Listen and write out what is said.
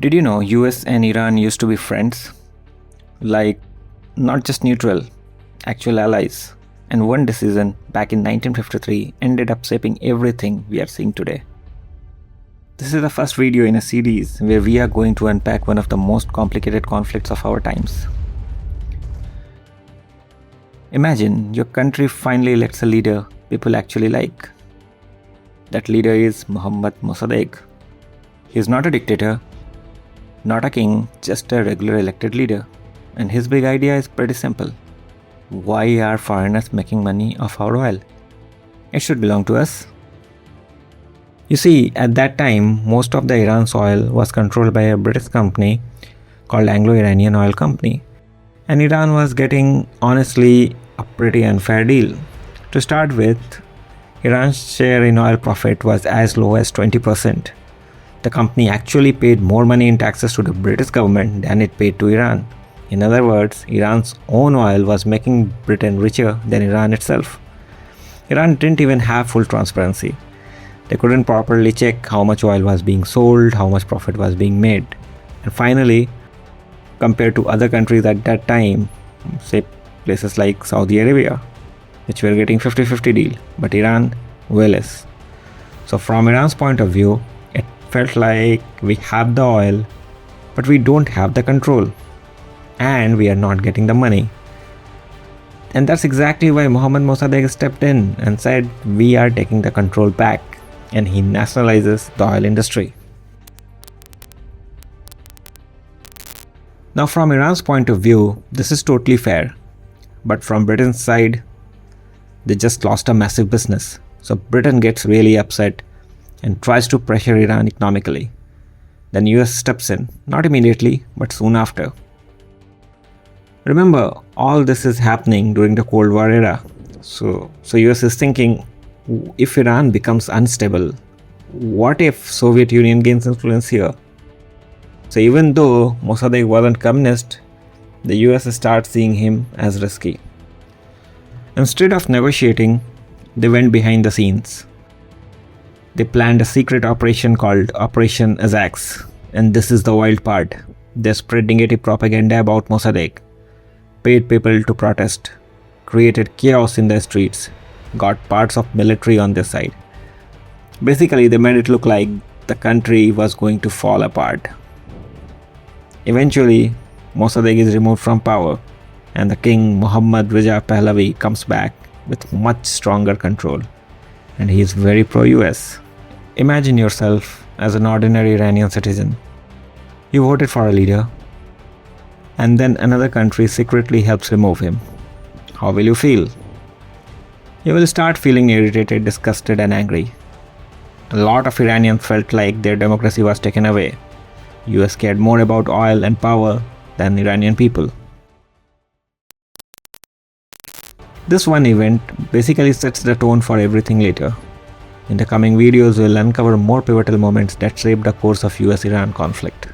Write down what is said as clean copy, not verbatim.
Did you know US and Iran used to be friends? Like, not just neutral, actual allies. And one decision back in 1953 ended up shaping everything we are seeing today. This is the first video in a series where we are going to unpack one of the most complicated conflicts of our times. Imagine your country finally elects a leader people actually like. That leader is Mohammad Mossadegh. He is not a dictator, not a king, just a regular elected leader. And his big idea is pretty simple. Why are foreigners making money off our oil? It should belong to us. You see, at that time, most of the Iran's oil was controlled by a British company called Anglo-Iranian Oil Company. And Iran was getting, honestly, a pretty unfair deal. To start with, Iran's share in oil profit was as low as 20%. The company actually paid more money in taxes to the British government than it paid to Iran. In other words, Iran's own oil was making Britain richer than Iran itself. Iran didn't even have full transparency. They couldn't properly check how much oil was being sold, how much profit was being made. And finally, compared to other countries at that time, say places like Saudi Arabia, which were getting 50-50 deal, but Iran way less. So from Iran's point of view, it felt like we have the oil, but we don't have the control. And we are not getting the money. And that's exactly why Mohammad Mossadegh stepped in and said, we are taking the control back. And he nationalizes the oil industry. Now from Iran's point of view, this is totally fair. But from Britain's side, they just lost a massive business. So Britain gets really upset and tries to pressure Iran economically. Then US steps in, not immediately, but soon after. Remember, all this is happening during the Cold War era. So US is thinking, if Iran becomes unstable, what if Soviet Union gains influence here? So even though Mossadegh wasn't communist, the US starts seeing him as risky. Instead of negotiating, they went behind the scenes. They planned a secret operation called Operation Ajax. And this is the wild part. They spread negative propaganda about Mossadegh, paid people to protest, created chaos in the streets, got parts of military on their side. Basically, they made it look like the country was going to fall apart. Eventually, Mossadegh is removed from power, and the king Mohammad Pahlavi comes back with much stronger control, and he is very pro-US. Imagine yourself as an ordinary Iranian citizen. You voted for a leader, and then another country secretly helps remove him. How will you feel? You will start feeling irritated, disgusted, and angry. A lot of Iranians felt like their democracy was taken away. US cared more about oil and power than Iranian people. This one event basically sets the tone for everything later. In the coming videos, we'll uncover more pivotal moments that shaped the course of US-Iran conflict.